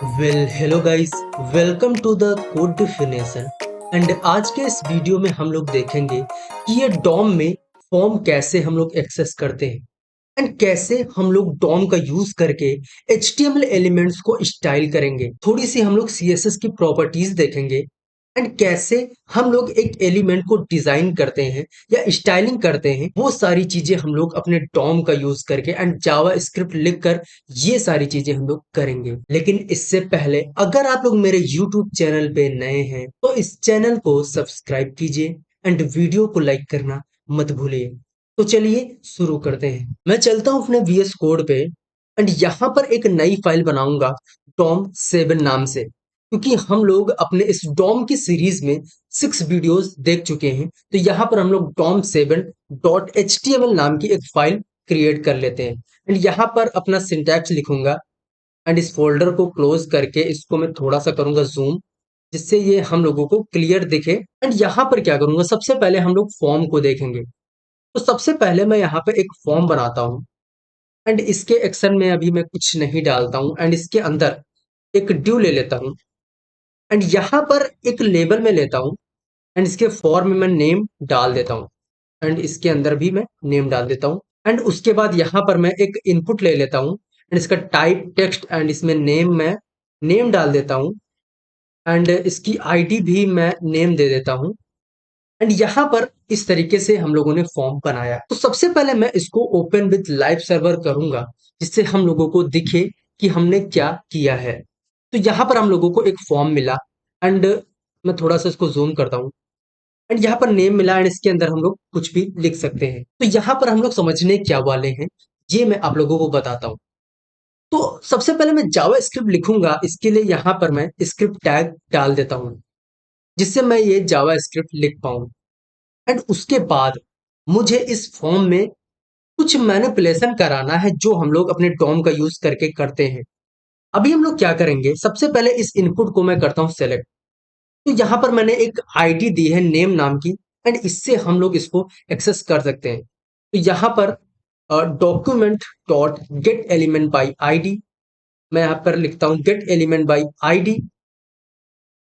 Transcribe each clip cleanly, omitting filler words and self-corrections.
Hello guys, welcome to the code definition. And आज के इस वीडियो में हम लोग देखेंगे कि ये डॉम में फॉर्म कैसे हम लोग एक्सेस करते हैं एंड कैसे हम लोग डॉम का यूज करके HTML एलिमेंट्स को स्टाइल करेंगे। थोड़ी सी हम लोग CSS की प्रॉपर्टीज देखेंगे एंड कैसे हम लोग एक एलिमेंट को डिजाइन करते हैं या स्टाइलिंग करते हैं। वो सारी चीजें हम लोग अपने डॉम का यूज करके एंड जावा स्क्रिप्ट लिखकर ये सारी चीजें हम लोग करेंगे। लेकिन इससे पहले अगर आप लोग मेरे यूट्यूब चैनल पे नए हैं तो इस चैनल को सब्सक्राइब कीजिए एंड वीडियो को लाइक करना मत भूलिए। तो चलिए शुरू करते हैं। मैं चलता हूँ अपने VS कोड पे एंड यहाँ पर एक नई फाइल बनाऊंगा डॉम 7 नाम से, क्योंकि हम लोग अपने इस डॉम की सीरीज में 6 वीडियोस देख चुके हैं। तो यहाँ पर हम लोग dom7.html नाम की एक फाइल क्रिएट कर लेते हैं एंड यहाँ पर अपना सिंटैक्स लिखूंगा एंड इस फोल्डर को क्लोज करके इसको मैं थोड़ा सा करूंगा जूम, जिससे ये हम लोगों को क्लियर दिखे। एंड यहाँ पर क्या करूंगा, सबसे पहले हम लोग फॉर्म को देखेंगे। तो सबसे पहले मैं यहाँ पे एक फॉर्म बनाता हूँ एंड इसके एक्शन में अभी मैं कुछ नहीं डालता हूँ एंड इसके अंदर एक ड्यू ले लेता हूँ एंड यहाँ पर एक लेबल में लेता हूँ एंड इसके फॉर्म में मैं नेम डाल देता हूँ एंड इसके अंदर भी मैं नेम डाल देता हूँ। एंड उसके बाद यहाँ पर मैं एक इनपुट ले लेता हूँ एंड इसका टाइप टेक्स्ट एंड इसमें नेम मैं नेम डाल देता हूँ एंड इसकी आईडी भी मैं नेम दे देता हूँ। एंड यहाँ पर इस तरीके से हम लोगों ने फॉर्म बनाया। तो सबसे पहले मैं इसको ओपन विद लाइव सर्वर करूंगा, जिससे हम लोगों को दिखे कि हमने क्या किया है। तो यहाँ पर हम लोगों को एक फॉर्म मिला एंड मैं थोड़ा सा इसको जूम करता हूँ एंड यहाँ पर नेम मिला एंड इसके अंदर हम लोग कुछ भी लिख सकते हैं। तो यहाँ पर हम लोग समझने क्या वाले हैं ये मैं आप लोगों को बताता हूँ। तो सबसे पहले मैं जावा स्क्रिप्ट लिखूंगा, इसके लिए यहाँ पर मैं स्क्रिप्ट टैग डाल देता हूँ, जिससे मैं ये जावा स्क्रिप्ट लिख पाऊँ। एंड उसके बाद मुझे इस फॉर्म में कुछ मैनिपुलेशन कराना है जो हम लोग अपने डॉम का यूज करके करते हैं। अभी हम लोग क्या करेंगे, सबसे पहले इस इनपुट को मैं करता हूँ सेलेक्ट। तो यहाँ पर मैंने एक आईडी दी है नेम नाम की एंड इससे हम लोग इसको एक्सेस कर सकते हैं। तो यहाँ पर document dot gate element by ID, मैं यहाँ पर लिखता हूँ gate element by ID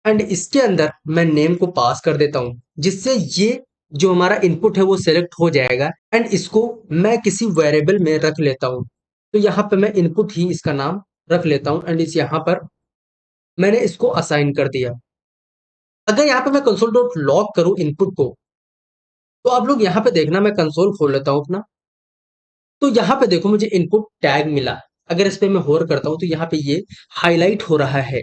and इसके अंदर मैं नेम को पास कर देता हूँ, जिससे ये जो हमारा इनपुट है वो सेलेक्ट हो जाएगा एंड इसको मैं किसी वेरिएबल में रख लेता हूँ। तो यहाँ पे मैं इनपुट ही इसका नाम रख लेता हूँ एंड इस यहाँ पर मैंने इसको असाइन कर दिया। अगर यहाँ पे मैं कंसोल डॉट लॉग करूँ इनपुट को, तो आप लोग यहाँ पे देखना, मैं कंसोल खोल लेता हूँ अपना। तो यहाँ पे देखो मुझे इनपुट टैग मिला। अगर इस पे मैं होर करता हूँ तो यहाँ पे ये हाईलाइट हो रहा है,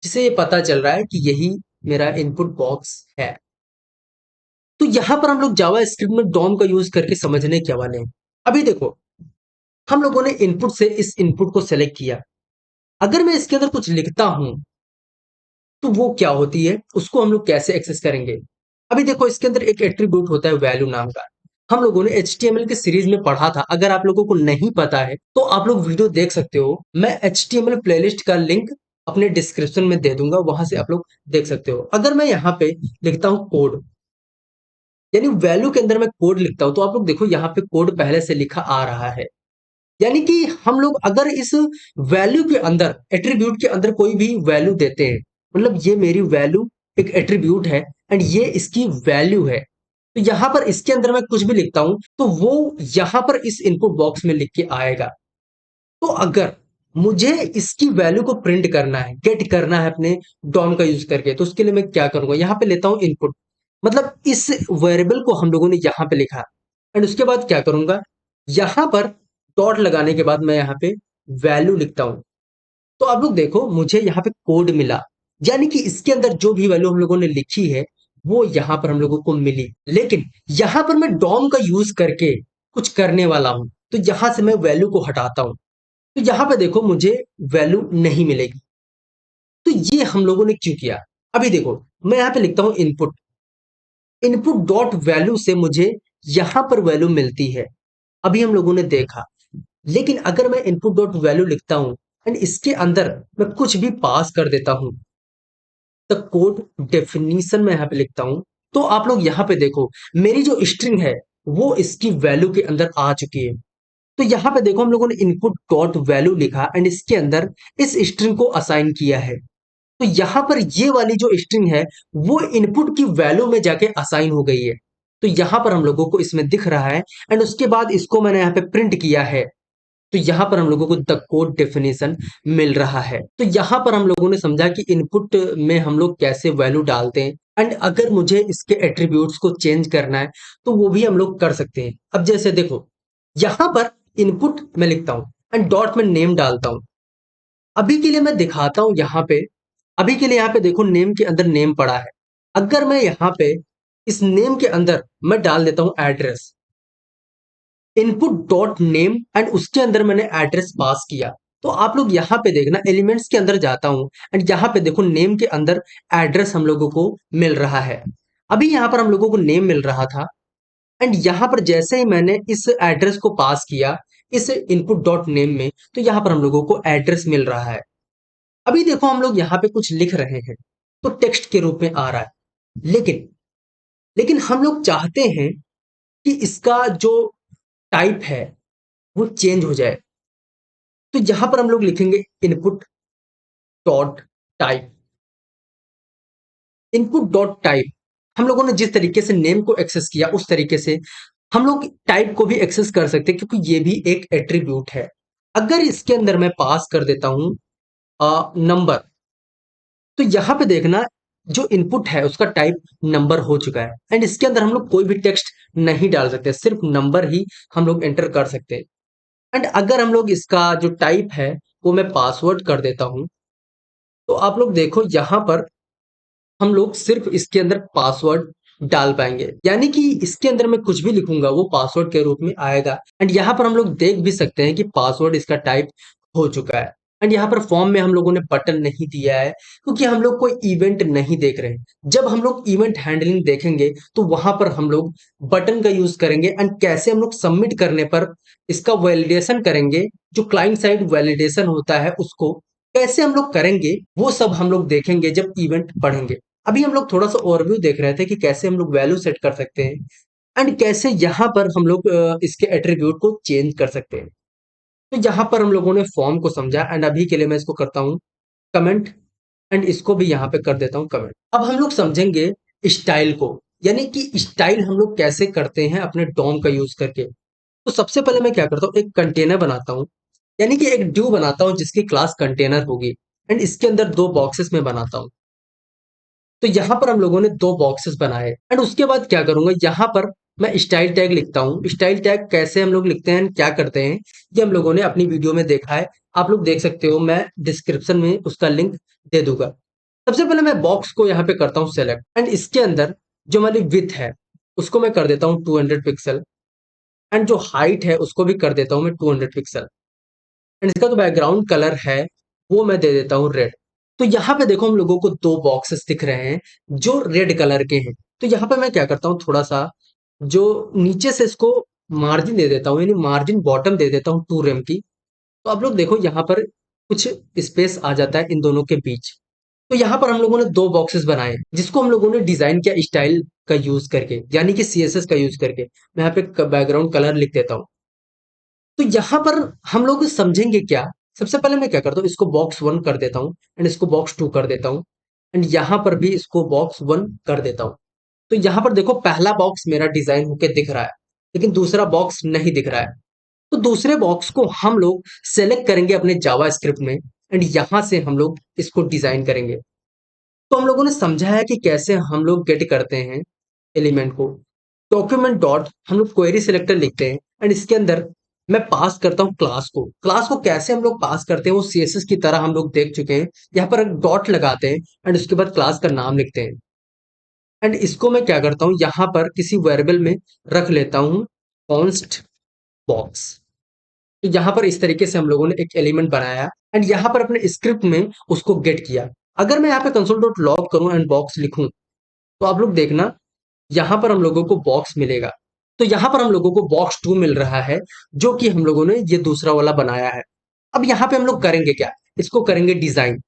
जिससे ये पता चल रहा है कि यही मेरा इनपुट बॉक्स है। तो यहाँ पर हम लोग जावा स्क्रिप्ट में डॉम का यूज करके समझने क्या वाले हैं। अभी देखो, हम लोगों ने इनपुट से इस इनपुट को सेलेक्ट किया। अगर मैं इसके अंदर कुछ लिखता हूं तो वो क्या होती है, उसको हम लोग कैसे एक्सेस करेंगे। अभी देखो, इसके अंदर एक एट्रीब्यूट होता है वैल्यू नाम का। हम लोगों ने HTML के सीरीज में पढ़ा था। अगर आप लोगों को नहीं पता है तो आप लोग वीडियो देख सकते हो। मैं HTML प्लेलिस्ट का लिंक अपने डिस्क्रिप्शन में दे दूंगा, वहां से आप लोग देख सकते हो। अगर मैं यहाँ पे लिखता हूँ कोड, यानी वैल्यू के अंदर मैं कोड लिखता हूं, तो आप लोग देखो यहाँ पे कोड पहले से लिखा आ रहा है। यानी कि हम लोग अगर इस वैल्यू के अंदर, एट्रीब्यूट के अंदर कोई भी वैल्यू देते हैं, मतलब ये मेरी वैल्यू एक एट्रीब्यूट है एंड ये इसकी वैल्यू है, तो यहां पर इसके अंदर मैं कुछ भी लिखता हूं तो वो यहां पर इस इनपुट बॉक्स में लिख के आएगा। तो अगर मुझे इसकी वैल्यू को प्रिंट करना है, गेट करना है अपने डॉम का यूज करके, तो उसके लिए मैं क्या करूंगा, यहाँ पे लेता हूं इनपुट, मतलब इस वेरिएबल को हम लोगों ने यहाँ पे लिखा एंड उसके बाद क्या करूंगा, यहाँ पर डॉट लगाने के बाद मैं यहाँ पे वैल्यू लिखता हूं। तो आप लोग देखो मुझे यहाँ पे कोड मिला, यानी कि इसके अंदर जो भी वैल्यू हम लोगों ने लिखी है वो यहाँ पर हम लोगों को मिली। लेकिन यहाँ पर मैं डॉम का यूज करके कुछ करने वाला हूं, तो यहां से मैं वैल्यू को हटाता हूं। तो यहाँ पे देखो मुझे वैल्यू नहीं मिलेगी। तो ये हम लोगों ने क्यों किया, अभी देखो मैं यहाँ पे लिखता हूँ इनपुट, इनपुट डॉट वैल्यू से मुझे यहाँ पर वैल्यू मिलती है, अभी हम लोगों ने देखा। लेकिन अगर मैं इनपुट डॉट वैल्यू लिखता हूँ एंड इसके अंदर मैं कुछ भी पास कर देता हूँ, द कोड डेफिनेशन में यहाँ पे लिखता हूँ, तो आप लोग यहाँ पे देखो मेरी जो स्ट्रिंग है वो इसकी वैल्यू के अंदर आ चुकी है। तो यहाँ पे देखो हम लोगों ने इनपुट डॉट वैल्यू लिखा एंड इसके अंदर इस स्ट्रिंग को असाइन किया है। तो यहाँ पर ये वाली जो स्ट्रिंग है वो इनपुट की वैल्यू में जाके असाइन हो गई है। तो यहाँ पर हम लोगों को इसमें दिख रहा है एंड उसके बाद इसको मैंने यहाँ पे प्रिंट किया है। तो यहाँ पर हम लोगों को द कोड डेफिनेशन मिल रहा है। तो यहाँ पर हम लोगों ने समझा कि इनपुट में हम लोग कैसे वैल्यू डालते हैं एंड अगर मुझे इसके एट्रीब्यूट्स को चेंज करना है तो वो भी हम लोग कर सकते हैं। अब जैसे देखो यहाँ पर इनपुट मैं लिखता हूँ एंड डॉट में नेम डालता हूँ। अभी के लिए मैं दिखाता हूँ यहाँ पे। अभी के लिए यहाँ पे देखो नेम के अंदर नेम पड़ा है। अगर मैं यहाँ पे इस नेम के अंदर मैं डाल देता हूँ address, input dot name and उसके अंदर मैंने एड्रेस पास किया, तो आप लोग यहाँ पे देखना एलिमेंट्स के अंदर जाता हूँ एंड यहाँ पे देखो नेम के अंदर एड्रेस हम लोगों को मिल रहा है। अभी यहाँ पर हम लोगों को नेम मिल रहा था एंड यहाँ पर जैसे ही मैंने इस एड्रेस को पास किया इस इनपुट डॉट नेम में, तो यहाँ पर हम लोगों को एड्रेस मिल रहा है। अभी देखो हम लोग यहाँ पे कुछ लिख रहे हैं तो टेक्स्ट के रूप में आ रहा है, लेकिन लेकिन हम लोग चाहते हैं कि इसका जो टाइप है वो चेंज हो जाए। तो यहां पर हम लोग लिखेंगे input dot type. Input dot type हम लोगों ने जिस तरीके से नेम को एक्सेस किया उस तरीके से हम लोग टाइप को भी एक्सेस कर सकते हैं, क्योंकि ये भी एक एट्रीब्यूट है। अगर इसके अंदर मैं पास कर देता हूं नंबर, तो यहाँ पे देखना जो इनपुट है उसका टाइप नंबर हो चुका है एंड इसके अंदर हम लोग कोई भी टेक्स्ट नहीं डाल सकते, सिर्फ नंबर ही हम लोग एंटर कर सकते हैं। एंड अगर हम लोग इसका जो टाइप है वो मैं पासवर्ड कर देता हूं, तो आप लोग देखो यहाँ पर हम लोग सिर्फ इसके अंदर पासवर्ड डाल पाएंगे, यानी कि इसके अंदर मैं कुछ भी लिखूंगा वो पासवर्ड के रूप में आएगा। एंड यहाँ पर हम लोग देख भी सकते हैं कि पासवर्ड इसका टाइप हो चुका है। एंड यहाँ पर फॉर्म में हम लोगों ने बटन नहीं दिया है क्योंकि हम लोग कोई इवेंट नहीं देख रहे हैं। जब हम लोग इवेंट हैंडलिंग देखेंगे तो वहां पर हम लोग बटन का यूज करेंगे एंड कैसे हम लोग सबमिट करने पर इसका वैलिडेशन करेंगे, जो क्लाइंट साइड वैलिडेशन होता है उसको कैसे हम लोग करेंगे वो सब हम लोग देखेंगे जब इवेंट पढ़ेंगे। अभी हम लोग थोड़ा सा ओवरव्यू देख रहे थे कि कैसे हम लोग वैल्यू सेट कर सकते हैं एंड कैसे यहाँ पर हम लोग इसके एट्रीब्यूट को चेंज कर सकते हैं। तो यहाँ पर हम लोगों ने फॉर्म को समझा एंड अभी के लिए मैं इसको करता हूँ कमेंट एंड इसको भी यहाँ पे कर देता हूँ कमेंट। अब हम लोग समझेंगे स्टाइल को, यानी कि स्टाइल हम लोग कैसे करते हैं अपने डॉम का यूज करके। तो सबसे पहले मैं क्या करता हूँ, एक कंटेनर बनाता हूँ, यानी कि एक ड्यू बनाता हूँ जिसकी क्लास कंटेनर होगी एंड इसके अंदर दो बॉक्सेस में बनाता हूँ। तो यहाँ पर हम लोगों ने दो बॉक्सेस बनाए एंड उसके बाद क्या करूंगा, यहाँ पर मैं स्टाइल टैग लिखता हूँ। स्टाइल टैग कैसे हम लोग लिखते हैं क्या करते हैं ये हम लोगों ने अपनी वीडियो में देखा है, आप लोग देख सकते हो, मैं डिस्क्रिप्शन में उसका लिंक दे दूंगा। सबसे पहले मैं बॉक्स को यहाँ पे करता हूँ सेलेक्ट एंड इसके अंदर जो हमारी विथ है उसको मैं कर देता हूँ 200 पिक्सल एंड जो हाइट है उसको भी कर देता हूँ मैं 200 पिक्सल एंड इसका जो बैकग्राउंड कलर है वो मैं दे देता हूँ रेड। तो यहाँ पे देखो हम लोगों को दो बॉक्सेस दिख रहे हैं जो रेड कलर के हैं। तो यहाँ पे मैं क्या करता हूँ, थोड़ा सा जो नीचे से इसको मार्जिन दे देता हूँ, यानी मार्जिन बॉटम दे देता हूँ 2 रेम की। तो आप लोग देखो यहाँ पर कुछ स्पेस आ जाता है इन दोनों के बीच। तो यहाँ पर हम लोगों ने दो बॉक्सेस बनाए जिसको हम लोगों ने डिजाइन किया स्टाइल का यूज करके, यानी कि सीएसएस का यूज करके। मैं यहाँ पे बैकग्राउंड कलर लिख देता हूँ। तो यहाँ पर हम लोग समझेंगे क्या, सबसे पहले मैं क्या करता हूँ, इसको बॉक्स 1 कर देता हूँ एंड इसको बॉक्स 2 कर देता हूँ एंड यहाँ पर भी इसको बॉक्स 1 कर देता हूँ। तो यहाँ पर देखो पहला बॉक्स मेरा डिजाइन होके दिख रहा है लेकिन दूसरा बॉक्स नहीं दिख रहा है। तो दूसरे बॉक्स को हम लोग सेलेक्ट करेंगे अपने जावा स्क्रिप्ट में एंड यहाँ से हम लोग इसको डिजाइन करेंगे। तो हम लोगों ने समझा है कि कैसे हम लोग गेट करते हैं एलिमेंट को। डॉक्यूमेंट डॉट हम लोग क्वेरी सिलेक्टर लिखते हैं एंड इसके अंदर मैं पास करता हूँ क्लास को। क्लास को कैसे हम लोग पास करते हैं वो सीएसएस की तरह हम लोग देख चुके हैं। यहाँ पर डॉट लगाते हैं एंड उसके बाद क्लास का नाम लिखते हैं एंड इसको मैं क्या करता हूँ, यहाँ पर किसी वेरिएबल में रख लेता हूँ कॉन्स्ट बॉक्स। तो यहाँ पर इस तरीके से हम लोगों ने एक एलिमेंट बनाया एंड यहाँ पर अपने स्क्रिप्ट में उसको गेट किया। अगर मैं यहाँ पे कंसोल डॉट लॉग करूँ एंड बॉक्स लिखूं तो आप लोग देखना यहाँ पर हम लोगों को बॉक्स मिलेगा। तो यहाँ पर हम लोगों को बॉक्स 2 मिल रहा है जो कि हम लोगों ने ये दूसरा वाला बनाया है। अब यहाँ पे हम लोग करेंगे क्या, इसको करेंगे डिजाइन।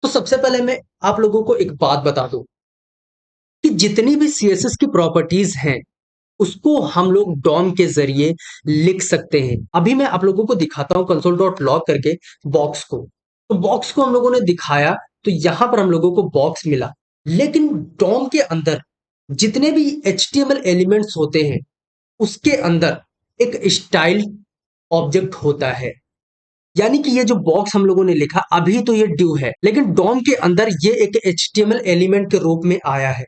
तो सबसे पहले मैं आप लोगों को एक बात बता दूं कि जितनी भी सीएसएस की प्रॉपर्टीज हैं उसको हम लोग डॉम के जरिए लिख सकते हैं। अभी मैं आप लोगों को दिखाता हूँ कंसोल डॉट लॉग करके बॉक्स को। तो बॉक्स को हम लोगों ने दिखाया, तो यहां पर हम लोगों को बॉक्स मिला। लेकिन डॉम के अंदर जितने भी HTML एलिमेंट्स होते हैं, उसके अंदर एक स्टाइल ऑब्जेक्ट होता है। यानी कि ये जो बॉक्स हम लोगों ने लिखा, अभी तो ये ड्यू है, लेकिन डॉम के अंदर ये एक HTML एलिमेंट के रूप में आया है।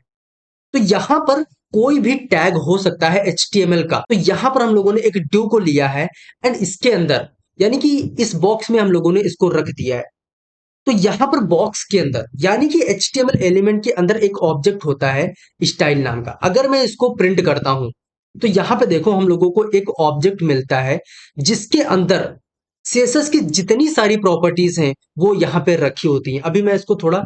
तो यहां पर कोई भी टैग हो सकता है HTML का। तो यहां पर हम लोगों ने एक ड्यू को लिया है एंड इसके अंदर, यानी कि इस बॉक्स में हम लोगों ने इसको रख दिया है। तो यहां पर बॉक्स के अंदर, यानी कि HTML एलिमेंट के अंदर एक ऑब्जेक्ट होता है स्टाइल नाम का। अगर मैं इसको प्रिंट करता हूं, तो यहां पे देखो हम लोगों को एक ऑब्जेक्ट मिलता है जिसके अंदर CSS की जितनी सारी प्रॉपर्टीज हैं वो यहाँ पे रखी होती हैं। अभी मैं इसको थोड़ा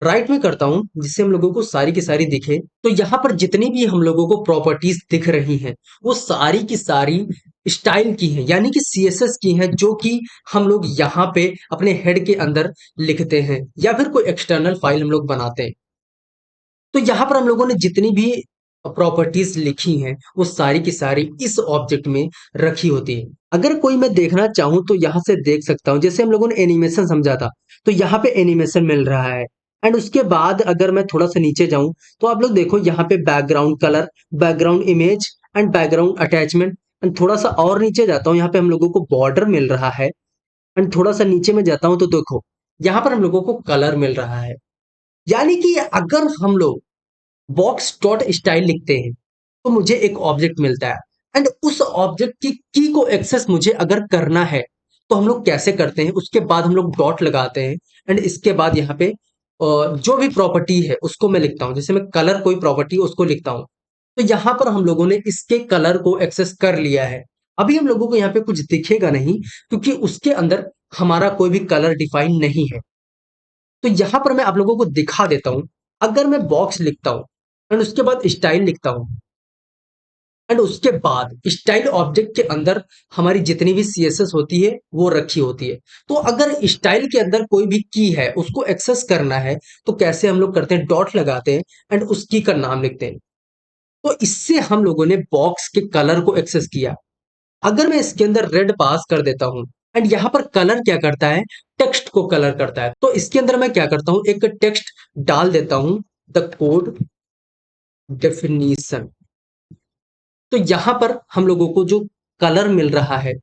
राइट में करता हूं जिससे हम लोगों को सारी की सारी दिखे। तो यहाँ पर जितनी भी हम लोगों को प्रॉपर्टीज दिख रही हैं, वो सारी की सारी स्टाइल की हैं, यानी कि CSS की हैं, जो कि हम लोग यहाँ पे अपने हेड के अंदर लिखते हैं या फिर कोई एक्सटर्नल फाइल हम लोग बनाते हैं। तो यहाँ पर हम लोगों ने जितनी भी प्रॉपर्टीज लिखी हैं वो सारी की सारी इस ऑब्जेक्ट में रखी होती है। अगर कोई मैं देखना चाहूँ तो यहाँ से देख सकता हूँ। जैसे हम लोगों ने एनिमेशन समझा था, तो यहाँ पे एनिमेशन मिल रहा है। एंड उसके बाद अगर मैं थोड़ा सा नीचे जाऊं, तो आप लोग देखो यहाँ पे background colour, background image and background attachment. And थोड़ा सा और नीचे जाता हूँ, यहाँ पे हम लोगों को बॉर्डर मिल रहा है। एंड थोड़ा सा नीचे में जाता हूँ तो देखो यहाँ पर हम लोगों को कलर मिल रहा है। यानी कि अगर हम लोग बॉक्स डॉट स्टाइल लिखते हैं, तो मुझे एक ऑब्जेक्ट मिलता है। एंड उस ऑब्जेक्ट की को एक्सेस मुझे अगर करना है, तो हम लोग कैसे करते हैं, उसके बाद हम लोग डॉट लगाते हैं। एंड इसके बाद यहाँ पे जो भी प्रॉपर्टी है उसको मैं लिखता हूँ। जैसे मैं कलर कोई प्रॉपर्टी उसको लिखता हूँ, तो यहाँ पर हम लोगों ने इसके कलर को एक्सेस कर लिया है। अभी हम लोगों को यहाँ पे कुछ दिखेगा नहीं, क्योंकि उसके अंदर हमारा कोई भी कलर डिफाइन नहीं है। तो यहां पर मैं आप लोगों को दिखा देता हूं। अगर मैं बॉक्स लिखता हूं एंड उसके बाद स्टाइल लिखता हूं, एंड उसके बाद स्टाइल ऑब्जेक्ट के अंदर हमारी जितनी भी CSS होती है वो रखी होती है। तो अगर स्टाइल के अंदर कोई भी की है उसको एक्सेस करना है, तो कैसे हम लोग करते हैं, डॉट लगाते हैं एंड उस की का नाम लिखते हैं। तो इससे हम लोगों ने बॉक्स के कलर को एक्सेस किया। अगर मैं इसके अंदर रेड पास कर देता हूं, एंड यहां पर कलर क्या करता है, टेक्स्ट को कलर करता है। तो इसके अंदर मैं क्या करता हूं, एक टेक्स्ट डाल देता हूं, द कोड डेफिनीशन। तो यहां पर हम लोगों को जो कलर मिल रहा है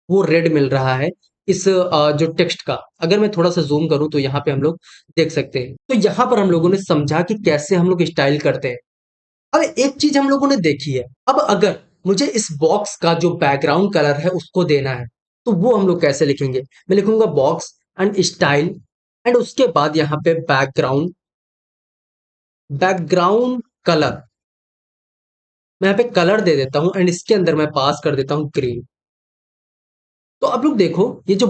वो रेड मिल रहा है इस जो टेक्स्ट का। अगर मैं थोड़ा सा जूम करूं तो यहाँ पे हम लोग देख सकते हैं। तो यहाँ पर हम लोगों ने समझा कि कैसे हम लोग स्टाइल करते हैं। अब एक चीज हम लोगों ने देखी है, अब अगर मुझे इस बॉक्स का जो बैकग्राउंड कलर है उसको देना है, तो वो हम लोग कैसे लिखेंगे। मैं लिखूंगा बॉक्स एंड स्टाइल, एंड उसके बाद यहाँ पे बैकग्राउंड, बैकग्राउंड कलर। मैं यहाँ पे कलर दे देता हूं एंड इसके अंदर मैं पास कर देता हूं ग्रीन। तो अब लोग देखो, ये जो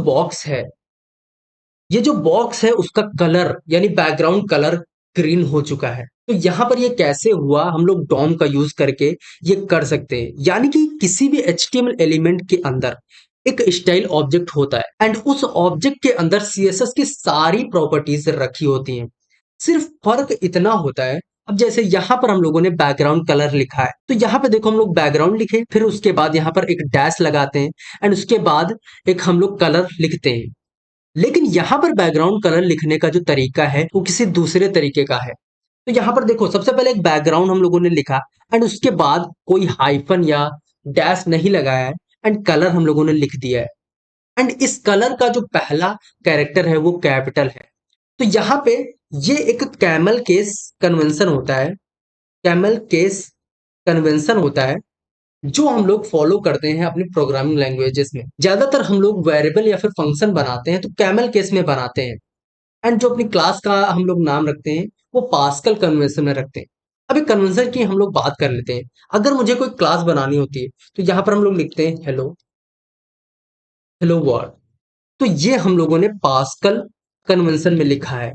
बॉक्स है उसका कलर यानी बैकग्राउंड कलर ग्रीन हो चुका है। तो यहां पर ये कैसे हुआ, हम लोग डॉम का यूज करके ये कर सकते हैं। यानी कि किसी भी HTML एलिमेंट के अंदर एक स्टाइल ऑब्जेक्ट होता है एंड उस ऑब्जेक्ट के अंदर CSS की सारी प्रॉपर्टीज रखी होती हैं। सिर्फ फर्क इतना होता है, अब जैसे यहां पर हम लोगों ने बैकग्राउंड कलर लिखा है, तो यहां पे देखो हम लोग बैकग्राउंड लिखे, फिर उसके बाद यहाँ पर एक डैश लगाते हैं एंड उसके बाद एक हम लोग कलर लिखते हैं। लेकिन यहाँ पर बैकग्राउंड कलर लिखने का जो तरीका है वो किसी दूसरे तरीके का है। तो यहाँ पर देखो, सबसे पहले एक बैकग्राउंड हम लोगों ने लिखा एंड उसके बाद कोई हाइफन या डैश नहीं लगाया है एंड कलर हम लोगों ने लिख दिया है। एंड इस कलर का जो पहला कैरेक्टर है वो कैपिटल है। तो यहाँ पे ये एक कैमल केस कन्वेंशन होता है, कैमल केस कन्वेंशन होता है, जो हम लोग फॉलो करते हैं अपनी प्रोग्रामिंग लैंग्वेजेस में। ज्यादातर हम लोग वेरिएबल या फिर फंक्शन बनाते हैं तो कैमल केस में बनाते हैं। एंड जो अपनी क्लास का हम लोग नाम रखते हैं वो पास्कल कन्वेंशन में रखते हैं। अभी कन्वेंशन की हम लोग बात कर लेते हैं। अगर मुझे कोई क्लास बनानी होती है, तो यहाँ पर हम लोग लिखते हैं हेलो, हेलो वर्ल्ड। तो ये हम लोगों ने पास्कल कन्वेंशन में लिखा है।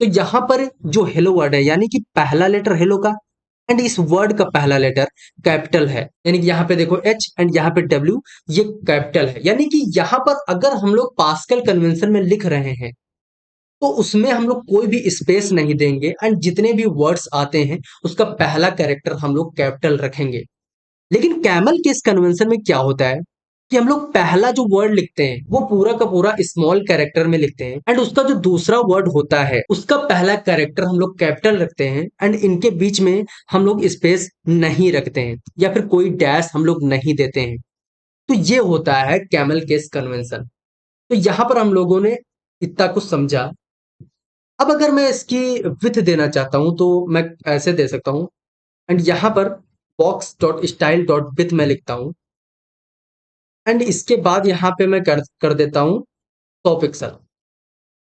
तो यहाँ पर जो हेलो वर्ड है, यानी कि पहला लेटर हेलो का एंड इस वर्ड का पहला लेटर कैपिटल है, यानी कि यहाँ पे देखो H एंड यहाँ पे W, ये कैपिटल है। यानी कि यहाँ पर अगर हम लोग पास्कल कन्वेंशन में लिख रहे हैं, तो उसमें हम लोग कोई भी स्पेस नहीं देंगे एंड जितने भी वर्ड्स आते हैं उसका पहला कैरेक्टर हम लोग कैपिटल रखेंगे। लेकिन कैमल केस कन्वेंशन में क्या होता है कि हम लोग पहला जो वर्ड लिखते हैं वो पूरा का पूरा स्मॉल कैरेक्टर में लिखते हैं, एंड उसका जो दूसरा वर्ड होता है उसका पहला कैरेक्टर हम लोग कैपिटल रखते हैं, एंड इनके बीच में हम लोग स्पेस नहीं रखते हैं या फिर कोई डैश हम लोग नहीं देते हैं। तो ये होता है कैमल केस कन्वेंशन। तो यहां पर हम लोगों ने इतना कुछ समझा। अब अगर मैं इसकी विथ देना चाहता हूं तो मैं ऐसे दे सकता हूं, एंड यहां पर box dot style dot with मैं लिखता हूं, एंड इसके बाद यहाँ पे मैं कर देता हूँ 100 पिक्सल।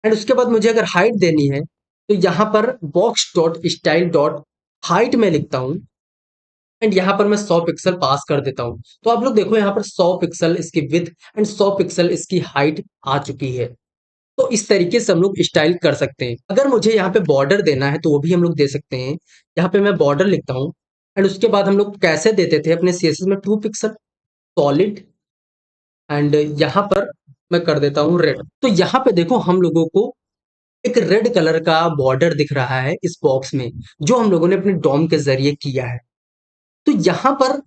एंड उसके बाद मुझे अगर हाइट देनी है तो यहाँ पर box dot style dot height में लिखता हूँ, एंड यहाँ पर मैं 100 पिक्सल पास कर देता हूँ। तो आप लोग देखो यहाँ पर 100 पिक्सल इसकी विथ एंड 100 पिक्सल इसकी हाइट आ चुकी है। तो इस तरीके से हम लोग स्टाइल कर सकते हैं। अगर मुझे यहाँ पे बॉर्डर देना है तो वो भी हम लोग दे सकते हैं। यहाँ पे मैं बॉर्डर लिखता हूँ, एंड उसके बाद हम लोग कैसे देते थे अपने सीएसएस में 2 पिक्सल सॉलिड, एंड यहाँ पर मैं कर देता हूँ रेड। तो यहाँ पे देखो हम लोगों को एक रेड कलर का बॉर्डर दिख रहा है इस बॉक्स में, जो हम लोगों ने अपने डॉम के जरिए किया है। तो यहाँ पर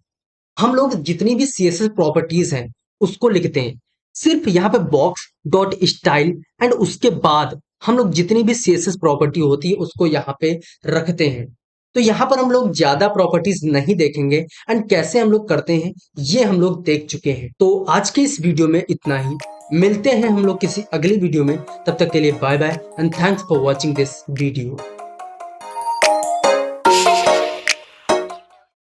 हम लोग जितनी भी सीएसएस प्रॉपर्टीज हैं उसको लिखते हैं, सिर्फ यहाँ पे बॉक्स डॉट स्टाइल, एंड उसके बाद हम लोग जितनी भी सीएसएस प्रॉपर्टी होती है उसको यहाँ पे रखते हैं। तो यहाँ पर हम लोग ज्यादा प्रॉपर्टीज नहीं देखेंगे, एंड कैसे हम लोग करते हैं ये हम लोग देख चुके हैं। तो आज के इस वीडियो में इतना ही। मिलते हैं हम लोग किसी अगली वीडियो में, तब तक के लिए bye bye and thanks for watching this video.